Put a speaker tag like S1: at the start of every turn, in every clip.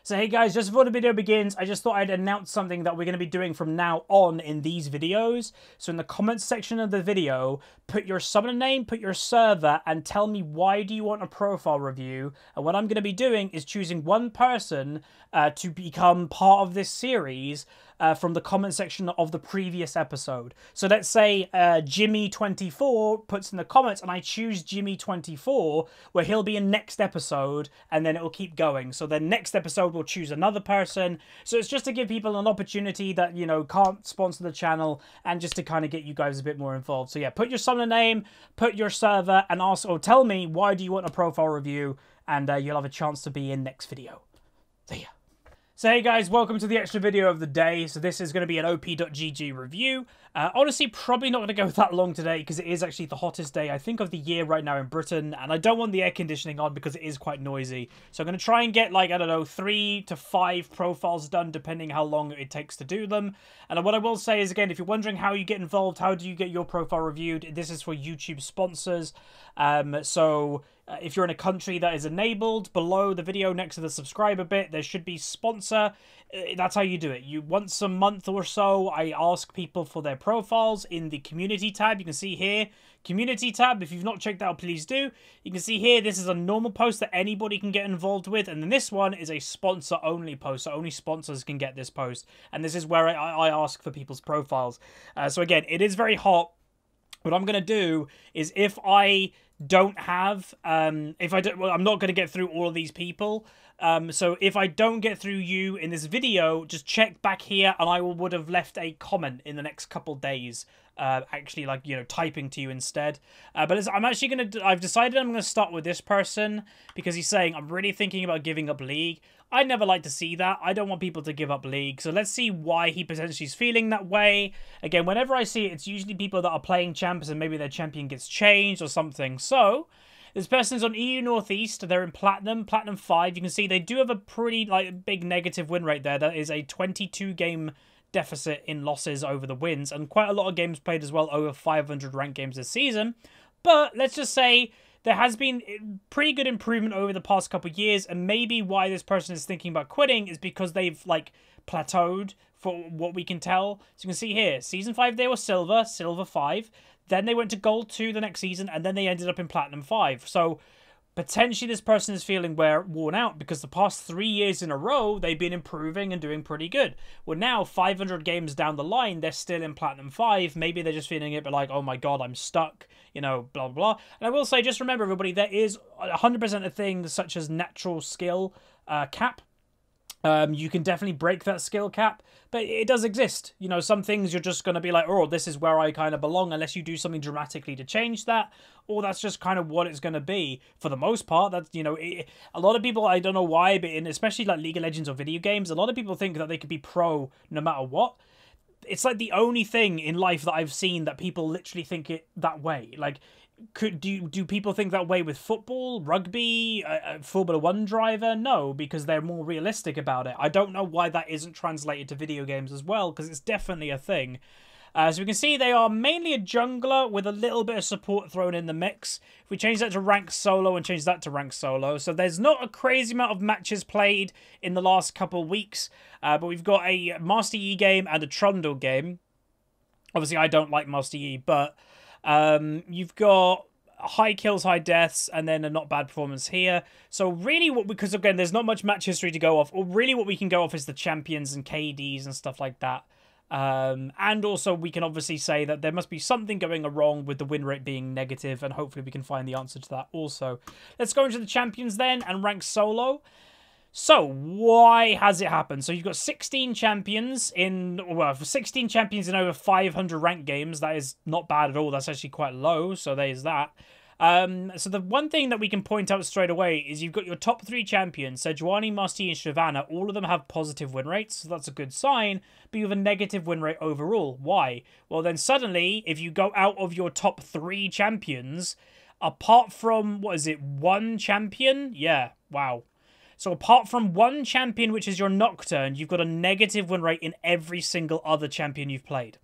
S1: So hey guys, just before the video begins, I just thought I'd announce something that we're going to be doing from now on in these videos. So in the comments section of the video, put your summoner name, put your server, and tell me why do you want a profile review. And what I'm going to be doing is choosing one person to become part of this series from the comment section of the previous episode. So let's say Jimmy24 puts in the comments and I choose Jimmy24, where he'll be in next episode, and then it will keep going. So then next episode we'll choose another person. So it's just to give people an opportunity that, you know, can't sponsor the channel, and just to kind of get you guys a bit more involved. So yeah, put your summoner name, put your server, and also tell me why do you want a profile review, and you'll have a chance to be in next video. See ya. So hey guys, welcome to the extra video of the day. So this is going to be an op.gg review. Honestly, probably not going to go that long today because it is actually the hottest day, I think, of the year right now in Britain. And I don't want the air conditioning on because it is quite noisy. So I'm going to try and get, like, I don't know, 3 to 5 profiles done, depending how long it takes to do them. And what I will say is, again, if you're wondering how you get involved, how do you get your profile reviewed, this is for YouTube sponsors. If you're in a country that is enabled, below the video next to the subscriber bit, there should be sponsor. That's how you do it. Once a month or so, I ask people for their profiles in the community tab. You can see here, community tab. If you've not checked that out, please do. You can see here, this is a normal post that anybody can get involved with. And then this one is a sponsor only post. So only sponsors can get this post. And this is where I ask for people's profiles. So again, it is very hot. What I'm going to do is, if I don't have, I'm not going to get through all of these people. So if I don't get through you in this video, just check back here and I would have left a comment in the next couple days. Actually, like, you know, typing to you instead. But I'm actually going to, I've decided I'm going to start with this person because he's saying, I'm really thinking about giving up League. I never like to see that. I don't want people to give up League. So let's see why he potentially is feeling that way. Again, whenever I see it, it's usually people that are playing champs and maybe their champion gets changed or something. So this person's on EU Northeast. They're in Platinum 5. You can see they do have a pretty, like, big negative win rate there. That is a 22 game deficit in losses over the wins, and quite a lot of games played as well, over 500 ranked games this season. But let's just say there has been pretty good improvement over the past couple of years, and maybe why this person is thinking about quitting is because they've, like, plateaued for what we can tell. So you can see here, Season 5 they were Silver 5, then they went to Gold 2 the next season, and then they ended up in Platinum 5. So potentially this person is feeling worn out because the past 3 years in a row, they've been improving and doing pretty good. Well, now, 500 games down the line, they're still in Platinum 5. Maybe they're just feeling it, but like, oh my god, I'm stuck, you know, blah, blah, blah. And I will say, just remember, everybody, there is 100% of things such as natural skill cap. You can definitely break that skill cap, but it does exist. You know, some things you're just going to be like, oh, this is where I kind of belong, unless you do something dramatically to change that, or that's just kind of what it's going to be. For the most part, that's, you know, a lot of people, I don't know why, but especially like League of Legends or video games, a lot of people think that they could be pro no matter what. It's like the only thing in life that I've seen that people literally think it that way. Like, do people think that way with football, rugby, Formula 1 driver? No, because they're more realistic about it. I don't know why that isn't translated to video games as well, because it's definitely a thing. So we can see they are mainly a jungler with a little bit of support thrown in the mix. If we change that to rank solo and change that to rank solo, so there's not a crazy amount of matches played in the last couple of weeks, but we've got a Master Yi game and a Trundle game. Obviously, I don't like Master Yi, but you've got high kills, high deaths, and then a not bad performance here. So really, because again, there's not much match history to go off, or really what we can go off is the champions and KDs and stuff like that. And also we can obviously say that there must be something going wrong with the win rate being negative, and hopefully we can find the answer to that also. Let's go into the champions then and rank solo. So, why has it happened? So, you've got 16 champions in, well, 16 champions in over 500 ranked games. That is not bad at all. That's actually quite low, so there's that. So, the one thing that we can point out straight away is you've got your top 3 champions, Sejuani, Master Yi, and Shyvana. All of them have positive win rates, so that's a good sign, but you have a negative win rate overall. Why? Well, then suddenly, if you go out of your top 3 champions, apart from, what is it, 1 champion? Yeah, wow. So apart from 1 champion, which is your Nocturne, you've got a negative win rate in every single other champion you've played.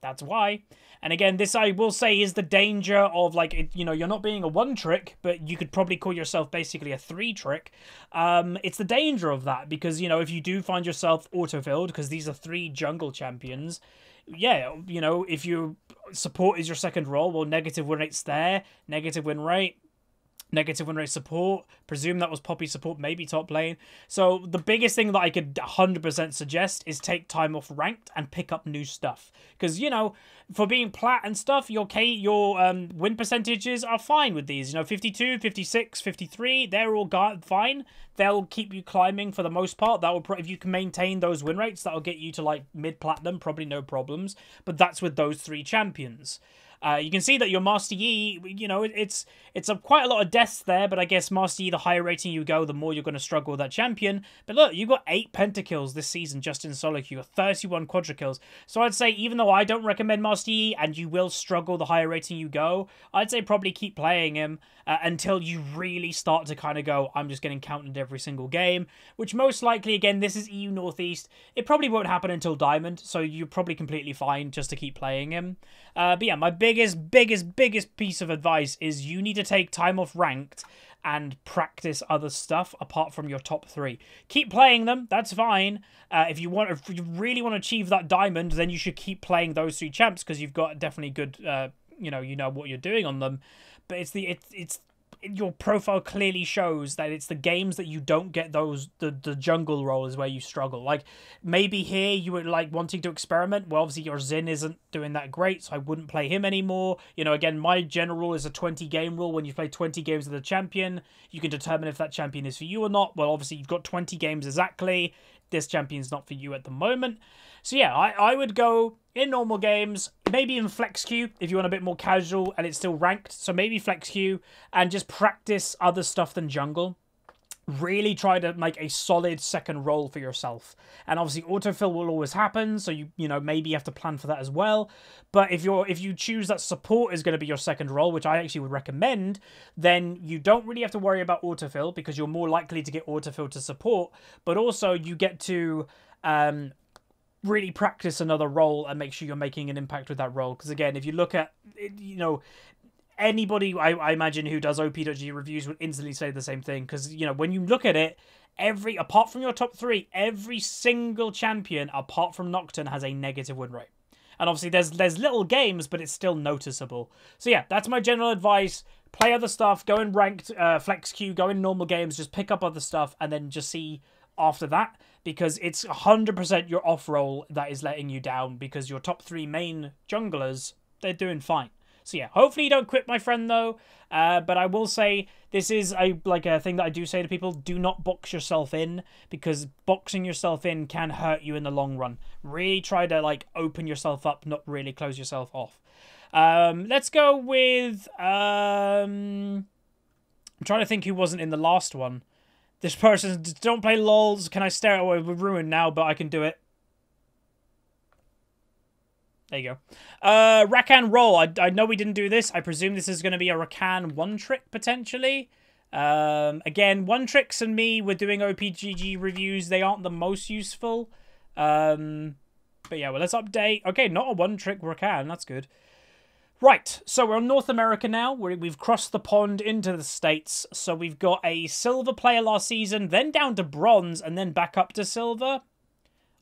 S1: That's why. And again, this I will say is the danger of like, you know, you're not being a 1-trick, but you could probably call yourself basically a 3-trick. It's the danger of that because, you know, if you do find yourself autofilled, because these are 3 jungle champions, yeah, you know, if you support is your second role, well, negative win rate's there, negative win rate support, presume that was Poppy support, maybe top lane. So the biggest thing that I could 100% suggest is take time off ranked and pick up new stuff. Because, you know, for being plat and stuff, your win percentages are fine with these. You know, 52, 56, 53, they're all fine. They'll keep you climbing for the most part. That will, if you can maintain those win rates, that'll get you to like mid-platinum, probably no problems. But that's with those 3 champions. You can see that your Master Yi, you know, it's quite a lot of deaths there, but I guess Master Yi, the higher rating you go, the more you're going to struggle with that champion. But look, you got 8 pentakills this season just in solo queue, 31 quadrakills. So I'd say, even though I don't recommend Master Yi, and you will struggle the higher rating you go, I'd say probably keep playing him until you really start to kind of go, I'm just getting counted every single game, which most likely, again, this is EU Northeast. It probably won't happen until Diamond, so you're probably completely fine just to keep playing him. But yeah, my biggest piece of advice is you need to take time off ranked and practice other stuff apart from your top 3. Keep playing them, that's fine. If you really want to achieve that diamond, then you should keep playing those 3 champs because you've got definitely good, you know what you're doing on them. But it's your profile clearly shows that it's the games that you don't get those the jungle roles where you struggle. Like maybe here you were like wanting to experiment. Well, obviously your Xin isn't doing that great, so I wouldn't play him anymore. You know, again, my general rule is a 20 game rule. When you play 20 games with a champion, you can determine if that champion is for you or not. Well, obviously you've got 20 games exactly. This champion's not for you at the moment. So yeah, I would go in normal games, maybe in flex queue if you want a bit more casual and it's still ranked. So maybe flex queue and just practice other stuff than jungle. Really try to make a solid second role for yourself. And obviously autofill will always happen, so you know, maybe you have to plan for that as well. But if you choose that support is going to be your second role, which I actually would recommend, then you don't really have to worry about autofill because you're more likely to get autofill to support, but also you get to really practice another role and make sure you're making an impact with that role. Because again, if you look at, you know, anybody I imagine who does OP.G reviews would instantly say the same thing. Because, you know, when you look at it, apart from your top 3, every single champion apart from Nocturne has a negative win rate. And obviously there's little games, but it's still noticeable. So yeah, that's my general advice. Play other stuff, go in ranked, flex queue, go in normal games, just pick up other stuff, and then just see after that, because it's 100% your off role that is letting you down, because your top 3 main junglers, they're doing fine. So yeah, hopefully you don't quit, my friend, though. But I will say, this is a thing that I do say to people: do not box yourself in, because boxing yourself in can hurt you in the long run. Really try to like open yourself up, not really close yourself off. Let's go with I'm trying to think who wasn't in the last one. This person, don't play lols. Can I stare away with Ruin now? But I can do it. There you go. Rakan roll. I know we didn't do this. I presume this is going to be a Rakan 1-trick, potentially. Again, 1-tricks and me, we're doing OPGG reviews. They aren't the most useful. But yeah, well, let's update. Okay, not a 1-trick Rakan. That's good. Right, so we're in North America now. We've crossed the pond into the States. So we've got a silver player last season, then down to bronze, and then back up to silver.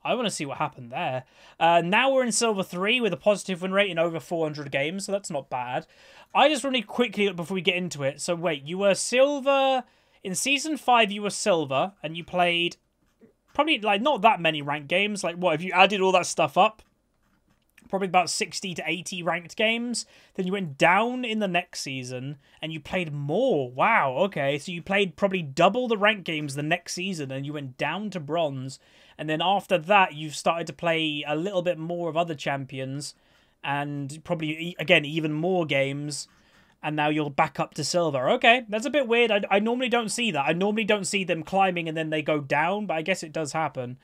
S1: I want to see what happened there. Now we're in silver 3 with a positive win rate in over 400 games, so that's not bad. I just really quickly, before we get into it, so wait, you were silver... In Season 5, you were silver, and you played probably, like, not that many ranked games. Like, what, if you added all that stuff up? Probably about 60 to 80 ranked games. Then you went down in the next season and you played more. Wow, okay. So you played probably double the ranked games the next season and you went down to bronze. And then after that, you've started to play a little bit more of other champions and probably, again, even more games. And now you're back up to silver. Okay, that's a bit weird. I normally don't see that. I normally don't see them climbing and then they go down, but I guess it does happen.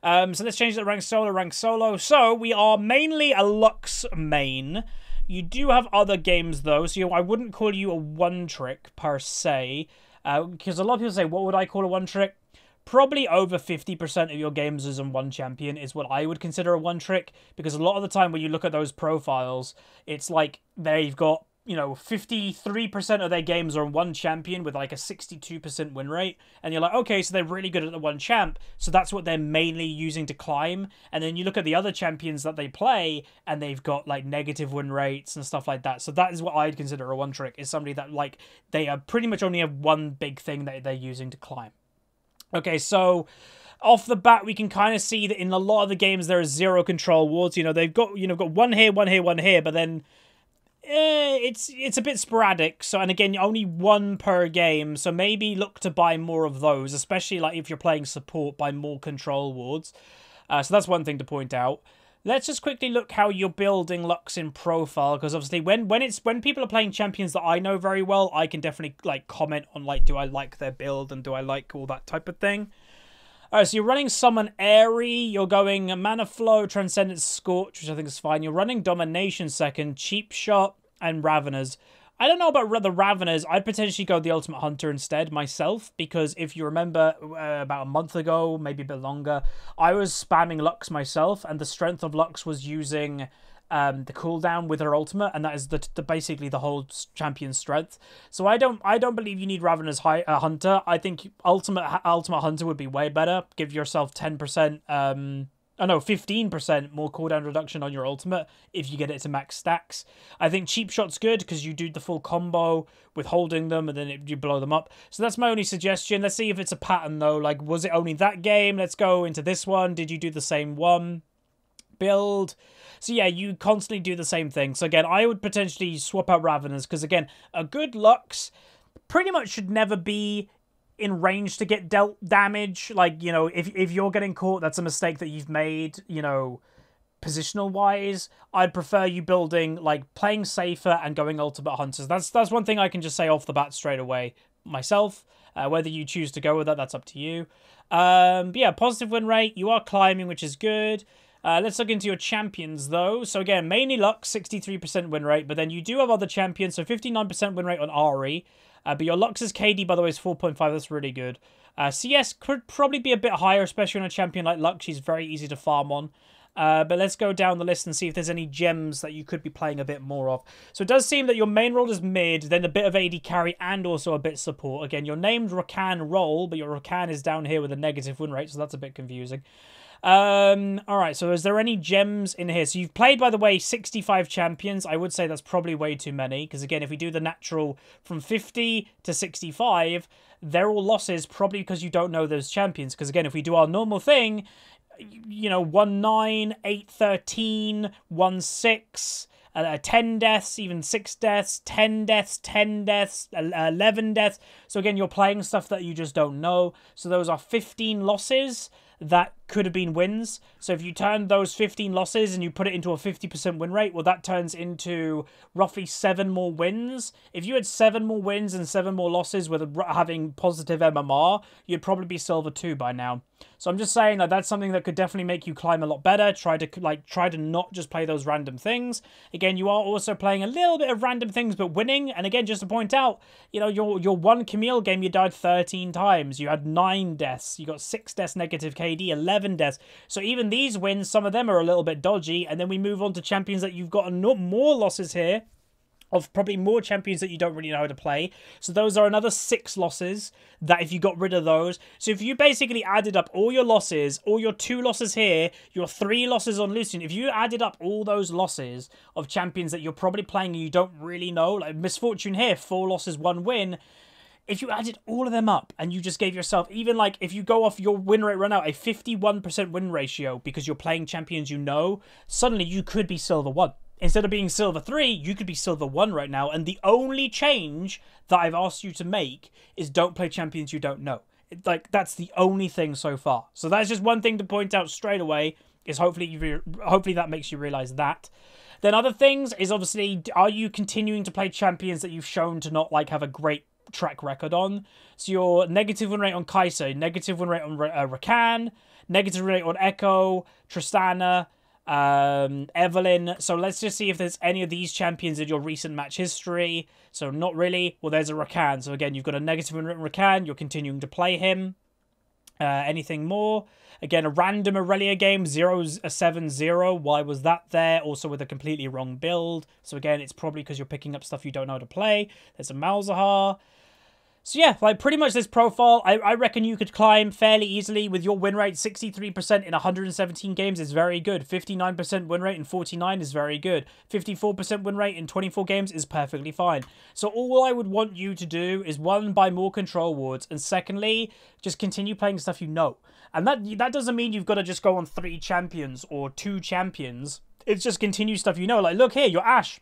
S1: So let's change that rank solo. So we are mainly a Lux main. You do have other games though, so I wouldn't call you a 1-trick per se. Because a lot of people say, what would I call a 1-trick? probably over 50% of your games is on one champion is what I would consider a one trick, because a lot of the time when you look at those profiles, it's like they've got, you know, 53% of their games are on one champion with like a 62% win rate, and you're like, okay, so they're really good at the one champ, so that's what they're mainly using to climb. And then you look at the other champions that they play, and they've got like negative win rates and stuff like that. So that is what I'd consider a one trick, is somebody that like they are pretty much only have one big thing that they're using to climb. Okay, so off the bat, we can kind of see that in a lot of the games there are 0 control wards. You know, they've got, you know, got one here, one here, one here, but then it's a bit sporadic. So, and again, only 1 per game, so maybe look to buy more of those, especially like if you're playing support, buy more control wards. So that's one thing to point out. Let's just quickly look how you're building Lux in profile, because obviously when people are playing champions that I know very well, I can definitely like comment on like, do I like their build and do I like all that type of thing. Alright, so you're running Summon Airy, you're going Mana Flow, Transcendent Scorch, which I think is fine. You're running Domination second, Cheap Shot, and Raveners. I don't know about the Raveners. I'd potentially go the Ultimate Hunter instead myself, because if you remember about a month ago, maybe a bit longer, I was spamming Lux myself, and the strength of Lux was using the cooldown with her ultimate, and that is the basically the whole champion's strength. So I don't believe you need Ravenous Hunter. I think Ultimate Hunter would be way better. Give yourself 10%, 15% more cooldown reduction on your ultimate if you get it to max stacks. I think Cheap Shot's good because you do the full combo with holding them and then you blow them up. So that's my only suggestion. Let's see if it's a pattern though. Like, was it only that game? Let's go into this one. Did you do the same one? Build. So yeah, you constantly do the same thing. So again, I would potentially swap out Raveners because again, a good Lux pretty much should never be in range to get dealt damage. Like, you know, if you're getting caught, that's a mistake that you've made, you know, positional wise. I'd prefer you building, like, playing safer and going Ultimate Hunters. That's one thing I can just say off the bat straight away myself. Whether you choose to go with that, that's up to you. But yeah, positive win rate. You are climbing, which is good. Let's look into your champions, though. So again, mainly Lux, 63% win rate, but then you do have other champions, so 59% win rate on Ari. But your Lux's KD, by the way, is 4.5. That's really good. CS could probably be a bit higher, especially on a champion like Lux. She's very easy to farm on. But let's go down the list and see if there's any gems that you could be playing a bit more of. So it does seem that your main role is mid, then a bit of AD carry, and also a bit support. Again, you're named Rakan role, but your Rakan is down here with a negative win rate, so that's a bit confusing. Alright, so is there any gems in here? So you've played, by the way, 65 champions. I would say that's probably way too many, because again, if we do the natural from 50 to 65, they're all losses, probably because you don't know those champions. Because again, if we do our normal thing, you know, 1-9, 8-13, 1-6, 10 deaths, even 6 deaths, 10 deaths, 10 deaths, 11 deaths. So again, you're playing stuff that you just don't know. So those are 15 losses that could have been wins. So if you turn those 15 losses and you put it into a 50% win rate, well, that turns into roughly 7 more wins. If you had 7 more wins and 7 more losses with having positive MMR, you'd probably be Silver 2 by now. So I'm just saying that that's something that could definitely make you climb a lot better. Try to not just play those random things. Again, you are also playing a little bit of random things but winning. And again, just to point out, you know, your one Camille game, you died 13 times. You had 9 deaths. You got 6 deaths negative KD, 11 deaths. So even these wins, some of them are a little bit dodgy. And then we move on to champions that you've got more losses here, of probably more champions that you don't really know how to play. So those are another 6 losses that if you got rid of those. So if you basically added up all your losses, all your 2 losses here, your 3 losses on Lucian, if you added up all those losses of champions that you're probably playing and you don't really know, like Misfortune here, 4 losses, 1 win. If you added all of them up and you just gave yourself, even like if you go off your win rate run out, a 51% win ratio because you're playing champions you know, suddenly you could be Silver 1. Instead of being Silver 3, you could be Silver 1 right now. And the only change that I've asked you to make is don't play champions you don't know. Like, that's the only thing so far. So that's just one thing to point out straight away, is hopefully that makes you realize that. Then other things is obviously, are you continuing to play champions that you've shown to not like have a great track record on? So your negative win rate on Kai'Sa, negative win rate on Rakan, negative win rate on Echo, Tristana, Evelyn. So let's just see if there's any of these champions in your recent match history. So not really. Well, there's a Rakan. So again, you've got a negative win rate on Rakan. You're continuing to play him. Anything more? Again, a random Aurelia game, 070. Why was that there? Also with a completely wrong build. So again, it's probably because you're picking up stuff you don't know how to play. There's a Malzahar. So yeah, like pretty much this profile, I reckon you could climb fairly easily with your win rate. 63% in 117 games is very good. 59% win rate in 49 is very good. 54% win rate in 24 games is perfectly fine. So all I would want you to do is, one, buy more control wards, and secondly, just continue playing stuff you know. And that doesn't mean you've got to just go on 3 champions or 2 champions. It's just continue stuff you know. Like, look here, your Ashe.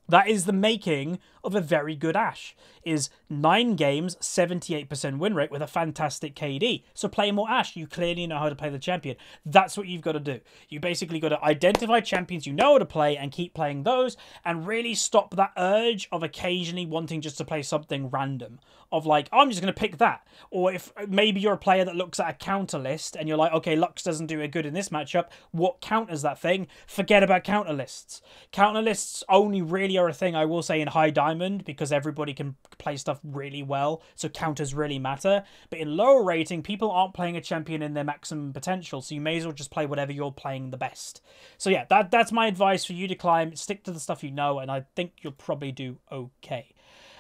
S1: That is the making of a very good Ashe. Is 9 games, 78% win rate with a fantastic KD. So play more Ashe. You clearly know how to play the champion. That's what you've got to do. You basically got to identify champions you know how to play and keep playing those, and really stop that urge of occasionally wanting just to play something random. Of like, oh, I'm just going to pick that. Or if maybe you're a player that looks at a counter list and you're like, okay, Lux doesn't do it good in this matchup. What counters that thing? Forget about counter lists. Counter lists only really are a thing, I will say, in high diamond, because everybody can play stuff really well. So counters really matter. But in lower rating, people aren't playing a champion in their maximum potential. So you may as well just play whatever you're playing the best. So yeah, that's my advice for you to climb. Stick to the stuff you know, and I think you'll probably do okay.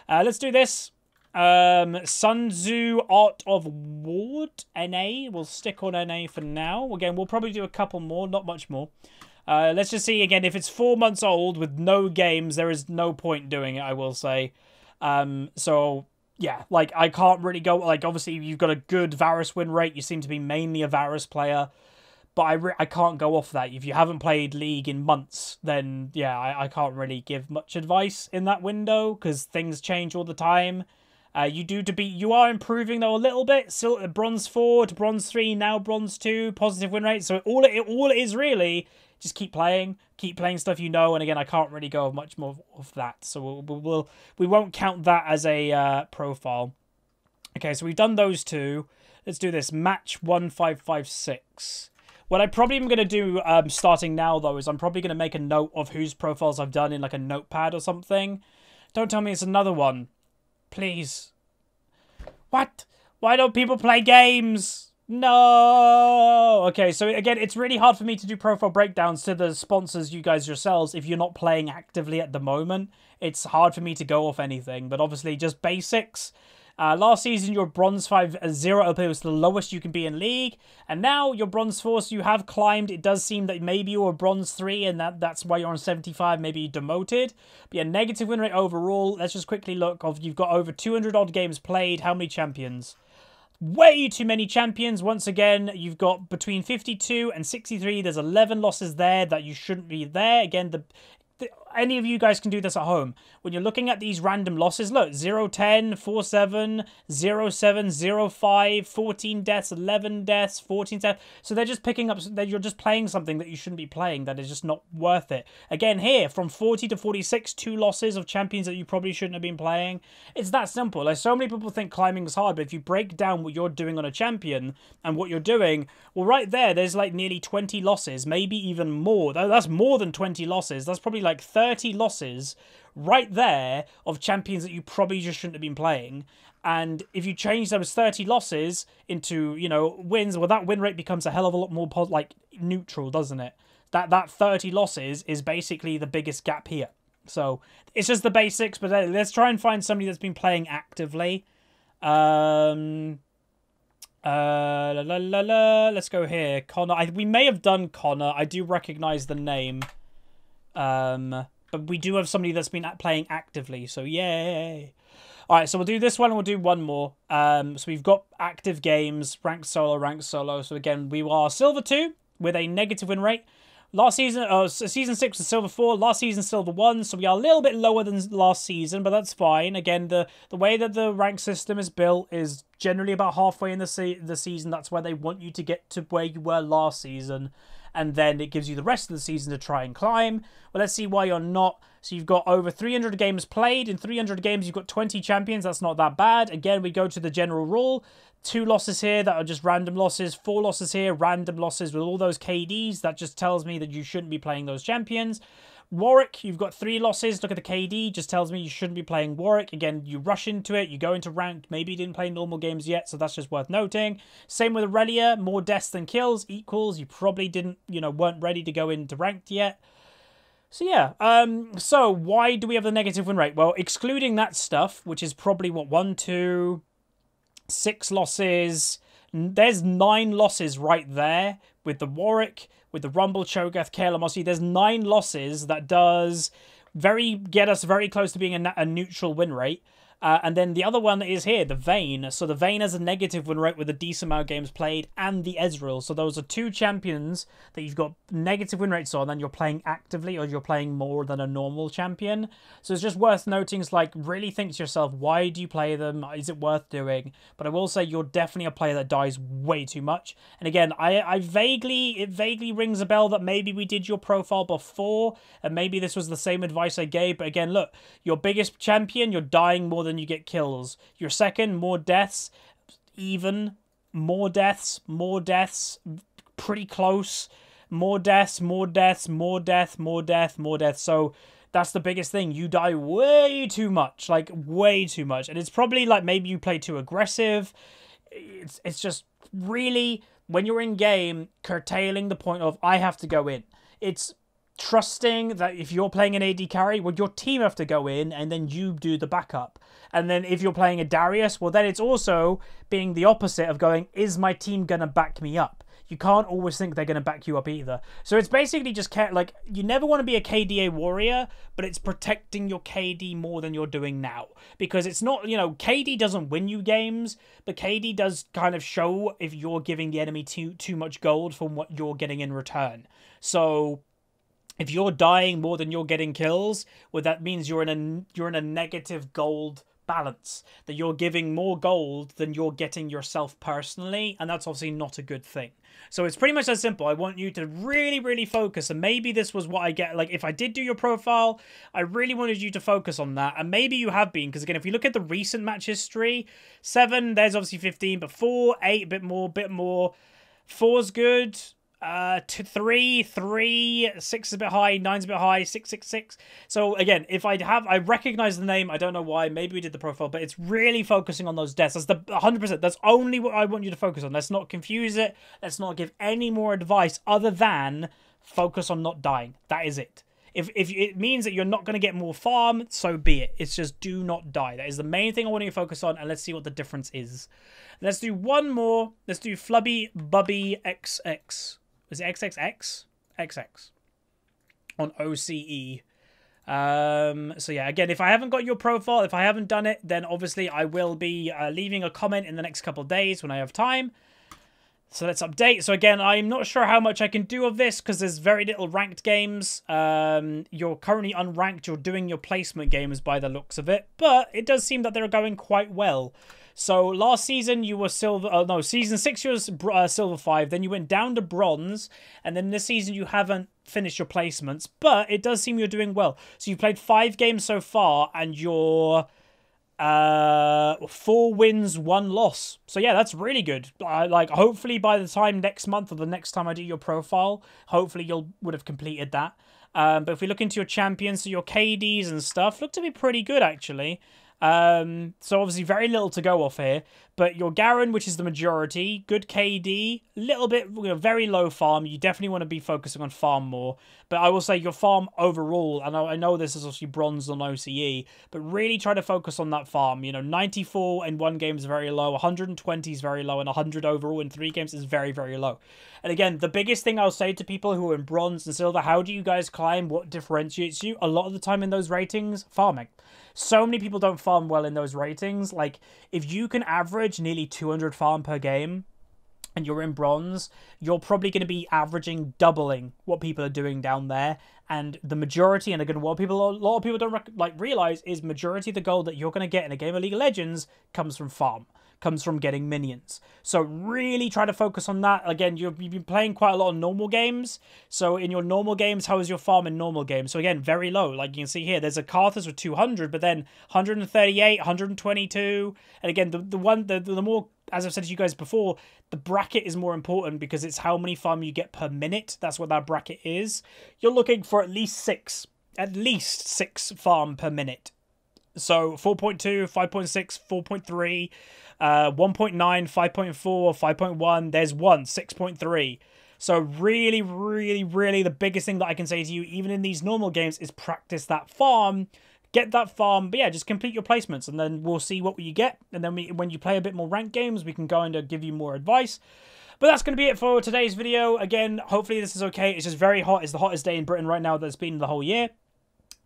S1: Let's do this. Sun Tzu Art of Ward NA. We'll stick on NA for now. Again, we'll probably do a couple more, not much more. Let's just see again. If it's 4 months old with no games, there is no point doing it, I will say. So yeah, like I can't really go, like obviously you've got a good Varus win rate. You seem to be mainly a Varus player, but I can't go off that. If you haven't played League in months, then yeah, I can't really give much advice in that window because things change all the time. You are improving though a little bit. Still bronze 4 to bronze 3, now bronze 2, positive win rate. So all it is really, just keep playing stuff you know. And again, I can't really go much more of that, so we won't count that as a profile. Okay, so we've done those 2. Let's do this match 1556. What I probably am going to do starting now though is I'm probably going to make a note of whose profiles I've done in like a notepad or something. Don't tell me it's another one. Please. What? Why don't people play games? No. Okay, so again, it's really hard for me to do profile breakdowns to the sponsors, you guys yourselves, if you're not playing actively at the moment. It's hard for me to go off anything, but obviously just basics. Last season, your Bronze 5 0 LP was the lowest you can be in League. And now, your Bronze 4, so you have climbed. It does seem that maybe you were Bronze 3, and that's why you're on 75, maybe demoted. But yeah, negative win rate overall. Let's just quickly look. You've got over 200 odd games played. How many champions? Way too many champions. Once again, you've got between 52 and 63. There's 11 losses there that you shouldn't be there. Again, any of you guys can do this at home. When you're looking at these random losses, look, 0-10, 4-7, 0-7, 0-5, 14 deaths, 11 deaths, 14 deaths. So they're just picking up, you're just playing something that you shouldn't be playing, that is just not worth it. Again, here, from 40 to 46, 2 losses of champions that you probably shouldn't have been playing. It's that simple. Like, so many people think climbing is hard, but if you break down what you're doing on a champion and what you're doing, well, right there's like nearly 20 losses, maybe even more. That's more than 20 losses. That's probably like 30 losses right there of champions that you probably just shouldn't have been playing. And if you change those 30 losses into, you know, wins, well, that win rate becomes a hell of a lot more like neutral, doesn't it? That 30 losses is basically the biggest gap here. So it's just the basics, but let's try and find somebody that's been playing actively. Let's go here. Connor. We may have done Connor. I do recognize the name. But we do have somebody that's been playing actively, so yay. Alright, so we'll do this one and we'll do one more. So we've got active games, ranked solo. So again, we are Silver 2 with a negative win rate. Last season, Season 6 was Silver 4, last season Silver 1, so we are a little bit lower than last season, but that's fine. Again, the way that the rank system is built is generally about halfway in the season. That's where they want you to get to where you were last season. And then it gives you the rest of the season to try and climb. Well, let's see why you're not. So you've got over 300 games played. In 300 games, you've got 20 champions. That's not that bad. Again, we go to the general rule. 2 losses here that are just random losses. 4 losses here, random losses with all those KDs. That just tells me that you shouldn't be playing those champions. Warwick, you've got 3 losses. Look at the KD, just tells me you shouldn't be playing Warwick. Again, you rush into it, you go into ranked. Maybe you didn't play normal games yet, so that's just worth noting. Same with Aurelia, more deaths than kills equals. You probably didn't, weren't ready to go into ranked yet. So yeah, so why do we have the negative win rate? Well, excluding that stuff, which is probably, what, 1, 2, 6 losses. There's 9 losses right there with the Warwick, with the Rumble, Cho'Gath, Kaelamosi. There's 9 losses that does get us very close to being a neutral win rate. And then the other one is here, the Vayne. So the Vayne has a negative win rate with a decent amount of games played, and the Ezreal. So those are 2 champions that you've got negative win rates on, and you're playing actively, or you're playing more than a normal champion. So it's just worth noting, it's like, really think to yourself, why do you play them? Is it worth doing? But I will say you're definitely a player that dies way too much. And again, it vaguely rings a bell that maybe we did your profile before, and maybe this was the same advice I gave. But again, look, your biggest champion, you're dying more than you get kills. Your second, more deaths, even more deaths, pretty close, more deaths, more deaths, more death, more death, more death. So that's the biggest thing. You die way too much, like way too much. And it's probably like maybe you play too aggressive. It's just really, when you're in game, curtailing the point of I have to go in. It's trusting that if you're playing an AD carry, well, your team have to go in and then you do the backup. And then if you're playing a Darius, well, then it's also being the opposite of going, is my team going to back me up? You can't always think they're going to back you up either. So it's basically just, like, you never want to be a KDA warrior, but it's protecting your KD more than you're doing now. Because it's not, KD doesn't win you games, but KD does kind of show if you're giving the enemy too much gold from what you're getting in return. So if you're dying more than you're getting kills, well, that means you're in a negative gold balance, that you're giving more gold than you're getting yourself personally, and that's obviously not a good thing. So it's pretty much as simple. I want you to really, really focus, and maybe this was what I get, like, if I did do your profile, I really wanted you to focus on that, and maybe you have been, because again, if we look at the recent match history, 7, there's obviously 15, but 4, 8, bit more, 4's good, 3, 6 is a bit high, 9's a bit high, 6, 6, 6. So again, if I recognize the name, I don't know why, maybe we did the profile, but it's really focusing on those deaths. That's the 100%. That's only what I want you to focus on. Let's not confuse it. Let's not give any more advice other than focus on not dying. That is it. If it means that you're not going to get more farm, so be it. It's just do not die. That is the main thing I want you to focus on, and let's see what the difference is. Let's do one more. Let's do Flubby Bubby XX. Was it XXX? XX. On OCE. So yeah, again, if I haven't got your profile, if I haven't done it, then obviously I will be leaving a comment in the next couple of days when I have time. So let's update. So again, I'm not sure how much I can do of this because there's very little ranked games. You're currently unranked. You're doing your placement games by the looks of it. But it does seem that they're going quite well. So last season you were silver, season 6 you were silver 5, then you went down to bronze, and then this season you haven't finished your placements, but it does seem you're doing well. So you've played 5 games so far, and you're 4 wins, 1 loss. So yeah, that's really good. Like, hopefully by the time next month or the next time I do your profile, hopefully would have completed that. But if we look into your champions, so your KDs and stuff, look to be pretty good actually. So obviously very little to go off here, but your Garen, which is the majority, good KD, little bit, very low farm. You definitely want to be focusing on farm more, but I will say your farm overall, and I know this is obviously bronze on OCE, but really try to focus on that farm. 94 in 1 game is very low, 120 is very low, and 100 overall in 3 games is very, very low. And again, the biggest thing I'll say to people who are in bronze and silver, how do you guys climb? What differentiates you? A lot of the time in those ratings, farming. So many people don't farm well in those ratings. Like, if you can average nearly 200 farm per game and you're in bronze, you're probably going to be averaging doubling what people are doing down there. And the majority, and again, a lot of people don't realize is majority of the gold that you're going to get in a game of League of Legends comes from farm. Comes from getting minions. So really try to focus on that. Again, you've been playing quite a lot of normal games. So in your normal games, how is your farm in normal games? So again, very low. Like you can see here, there's a Karthus with 200, but then 138, 122. And again, the more, as I've said to you guys before, the bracket is more important because it's how many farm you get per minute. That's what that bracket is. You're looking for at least 6. at least 6 farm per minute. So 4.2, 5.6, 4.3, 1.9, 5.4, 5.1. There's one, 6.3. So really, really, really the biggest thing that I can say to you, even in these normal games, is practice that farm. Get that farm, but yeah, just complete your placements, and then we'll see what you get. And then when you play a bit more ranked games, we can go and give you more advice. But that's going to be it for today's video. Again, hopefully this is okay. It's just very hot. It's the hottest day in Britain right now that's been the whole year.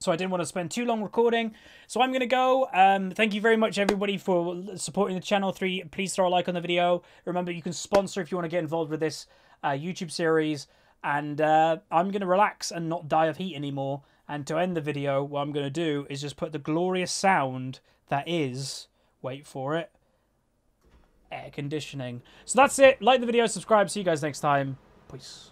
S1: So I didn't want to spend too long recording. So I'm going to go. Thank you very much, everybody, for supporting the channel. Please throw a like on the video. Remember, you can sponsor if you want to get involved with this YouTube series. And I'm going to relax and not die of heat anymore. And to end the video, what I'm going to do is just put the glorious sound that is, wait for it, air conditioning. So that's it. Like the video, subscribe. See you guys next time. Peace.